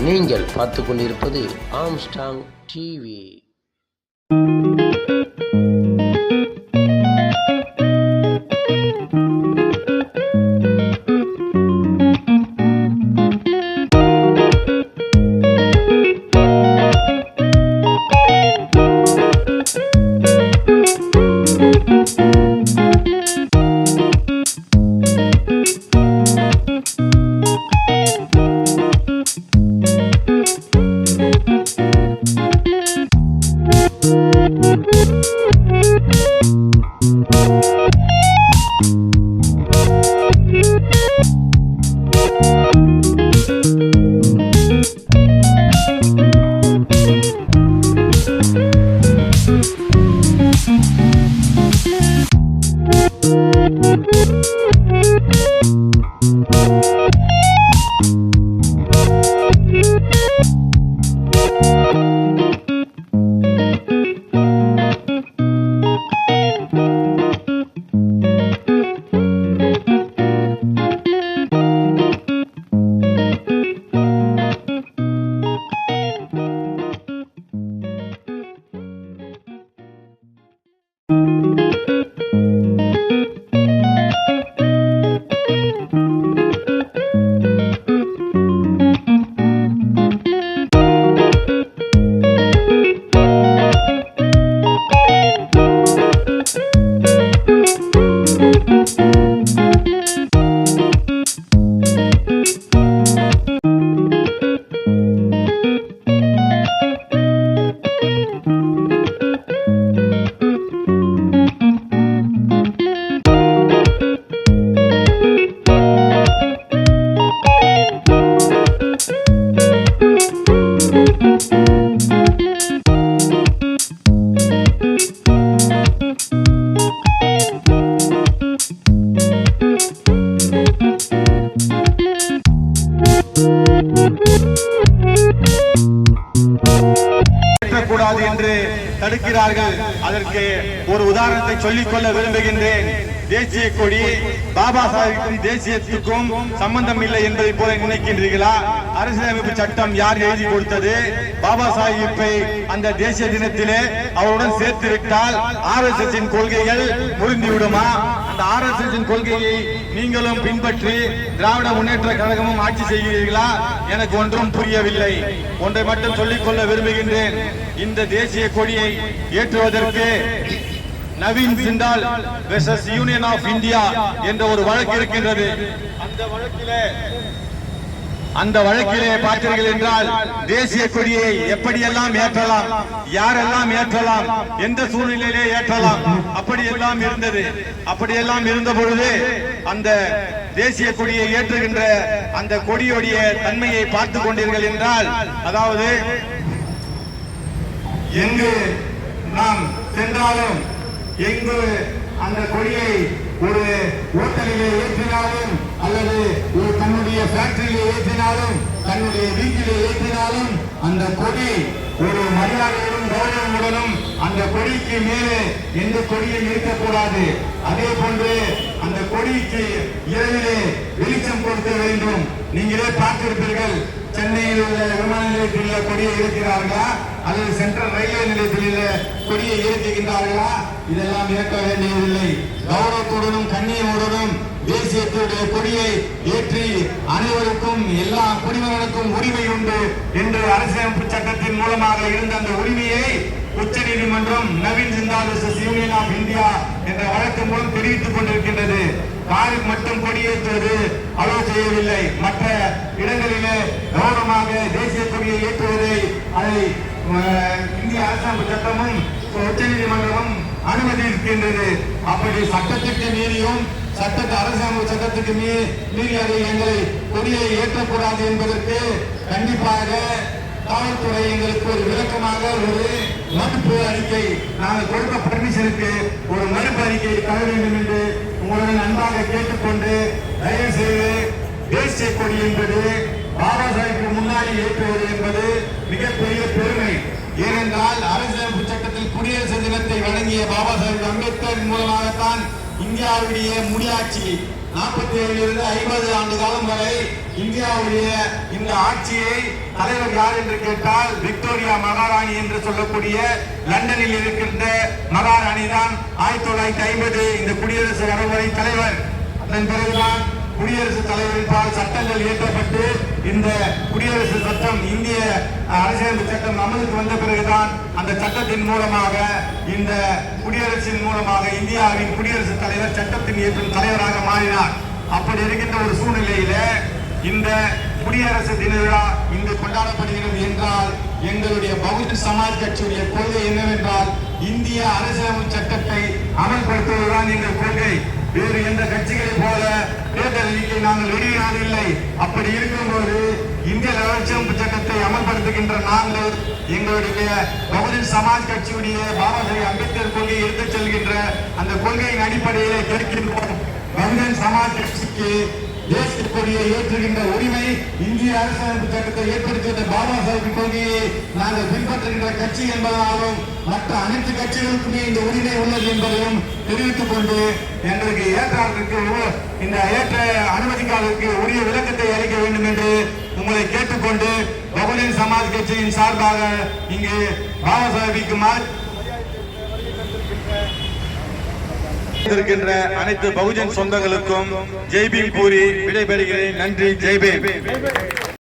நீங்கள் பார்த்து கொண்டிருப்பது ஆம்ஸ்டாங் டிவி. கூடாது என்று தடுக்கிறார்கள். அதற்கு ஒரு உதாரணத்தை சொல்லிக் கொள்ள விரும்புகின்றேன். தேசிய கொடி பாபா சாஹிப்பின் தேசியத்துக்கும் சம்பந்தம் இல்லை என்பதை போல நினைக்கின்றீர்களா? அரசியலமைப்பு சட்டம் யார் எழுதி கொடுத்தது? பாபா சாஹிப்பை அந்த தேசிய தினத்திலே அவருடன் சேர்த்துவிட்டால் RSS கொள்கைகள் முறிந்துவிடுமா? அந்த RSS கொள்கையை நீங்களும் பின்பற்றி திராவிட முன்னேற்ற கழகமும் ஆட்சி செய்கிறீர்களா? எனக்கு ஒன்றும் புரியவில்லை. ஒன்றை மட்டும் சொல்லிக் கொள்ள விரும்புகின்றேன். இந்த தேசிய கொடியை ஏற்றுவதற்கு Naveen Jindal versus Union of India என்ற ஒரு வழக்கு இருக்கின்றது. அந்த வழக்கிலே பார்த்தீர்கள் என்றால் தேசிய கொடியை எப்படியெல்லாம் ஏற்றலாம், யாரெல்லாம் ஏற்றலாம், எந்த சூழ்நிலையிலே ஏற்றலாம், அப்படியெல்லாம் இருந்தது. அப்படியெல்லாம் இருந்த பொழுது அந்த தேசிய கொடியை ஏற்றுகின்ற அந்த கொடியுடைய தன்மையை பார்த்து கொண்டீர்கள் என்றால், அதாவது எங்கு நாம் சென்றாலும், எங்கு அந்த கொடியை ஒரு ஓட்டலிலே ஏற்றினாலும் அல்லது ஒரு தன்னுடைய ஃபேக்டரியிலே ஏற்றினாலும், தன்னுடைய வீட்டிலே ஏற்றினாலும், அந்த கொடி ஒரு மரியாதையுடன் கௌரவமுடனும் அந்த கொடிக்கு மேலே எந்த கொடியும் இருக்கக்கூடாது. அதே போன்று அந்த கொடிக்கு இரவிலே வெளிச்சம் கொடுக்க வேண்டும். நீங்களே பார்த்திருப்பீர்கள், சென்னையில் உள்ள விமான நிலையத்தில் உள்ள கொடியை இருக்கிறார்களா அல்லது சென்ட்ரல் ரயில்வே நிலையத்தில் உள்ள கொடியை ஏற்றுகின்றார்களா? இதெல்லாம் ஏற்க வேண்டியதில்லை. கௌரவத்துடனும் கண்ணியமுடனும் தேசியத்துடைய கொடியை ஏற்றி அனைவருக்கும் எல்லா குடிமகனுக்கும் உரிமை உண்டு என்று அரசியலமைப்பு சட்டத்தின் மூலமாக இருந்த அந்த உரிமையை உச்ச நீதிமன்றம் Naveen Jindal versus Union of India என்ற வழக்கு மூலம் தெரிவித்துக் கொண்டிருக்கின்றது. காருக்கு மட்டும் கொடியேற்றுவது அலோவ் செய்யவில்லை. மற்ற இடங்களிலே கௌரவமாக தேசிய கொடியை ஏற்றுவதை அதை இந்திய அரசாங்க சட்டமும் உச்ச நீதிமன்றமும் அனுமதி இருக்கின்றது. அப்படி சட்டத்திற்கு மீறியும் அரசாங்க சட்டத்துக்கு மீறி அதை எங்களை கொடியை ஏற்றக்கூடாது என்பதற்கு கண்டிப்பாக காவல்துறை எங்களுக்கு ஒரு விளக்கமாக ஒரு மறுப்பு அறிக்கை, நாங்கள் கொடுத்த பர்மிஷனுக்கு ஒரு மறுப்பு அறிக்கை தர வேண்டும் என்று உங்களுடன் அன்பாக கேட்டுக்கொண்டு, தயவு செய்து தேசிய கொடி என்பது பாபா சாஹிப்புக்கு முன்னாடி ஏற்றுவது என்பது மிகப்பெரிய பெருமை. ஏனென்றால் அரசியலமைப்பு சட்டத்தில் குடியரசு தினத்தை வழங்கிய பாபா சாஹிப் அம்பேத்கர் மூலமாகத்தான் இந்தியாவுடைய முடியாட்சி 47 50 ஆண்டு காலம் வரை இந்தியாவுடைய இந்த ஆட்சியை தலைவர் யார் என்று கேட்டால் விக்டோரியா மகாராணி என்று சொல்லக்கூடிய லண்டனில் இருக்கின்ற மகாராணி தான் 1950 இந்த குடியரசு நடைமுறை தலைவர். அதன் பிறகுதான் குடியரசுத் தலைவரின் சட்டங்கள் இயற்றப்பட்டு இந்த குடியரசு சட்டம் இந்திய அரசியலமைப்பு சட்டம் அமலுக்கு வந்த பிறகுதான் அந்த சட்டத்தின் மூலமாக இந்த குடியரசின் மூலமாக இந்தியாவின் குடியரசுத் தலைவர் சட்டத்தின் இயற்றும் தலைவராக மாறினார். அப்படி இருக்கின்ற ஒரு சூழ்நிலையில இந்த குடியரசு தின விழா இங்கு கொண்டாடப்படுகிறது என்றால் எங்களுடைய பகுஜன் சமாஜ் கட்சியுடைய கொள்கை என்னவென்றால் இந்திய அரசியலமைப்பு சட்டத்தை அமல்படுத்துவதுதான் எங்கள் கொள்கை. வேறு எந்த கட்சிகளை போல தேர்தல் அறிக்கை நாங்கள் வெளியிடவில்லை. அப்படி இருக்கும்போது இந்திய அரசியலமைப்பு சட்டத்தை அமல்படுத்துகின்ற நாங்கள் எங்களுடைய பகுஜன் சமாஜ் கட்சியுடைய பாபா சாஹேப் அம்பேத்கர் கொள்கையை எடுத்துச் செல்கின்ற அந்த கொள்கையின் அடிப்படையிலே கேட்கின்றோம். பகுஜன் சமாஜ் கட்சிக்கு தேசிய கொடியை ஏற்றுகின்ற உரிமை, இந்திய அரசியலமைப்பு சட்டத்தை ஏற்படுத்துகின்ற பாபா சாஹேப் கொள்கையை நாங்கள் பின்பற்றுகின்ற கட்சி என்பதாலும் மற்ற அனைத்து கட்சிகளுக்குமே இந்த உரிமை உள்ளது என்பதையும் தெரிவித்துக் கொண்டு எங்களுக்கு ஏற்றாருக்கு இந்த ஏற்ற அனுமதிக்காதற்கு உரிய விளக்கத்தை அளிக்க வேண்டும் என்று உங்களை கேட்டுக்கொண்டு பகுஜன் சமாஜ் கட்சியின் சார்பாக இங்கு பாபா சாஹேபுக்கு இருக்கின்ற அனைத்து பகுஜன் சொந்தங்களுக்கும் ஜெய்பீம் கூறி விடைபெறுகிறேன். நன்றி. ஜெய்பீம்.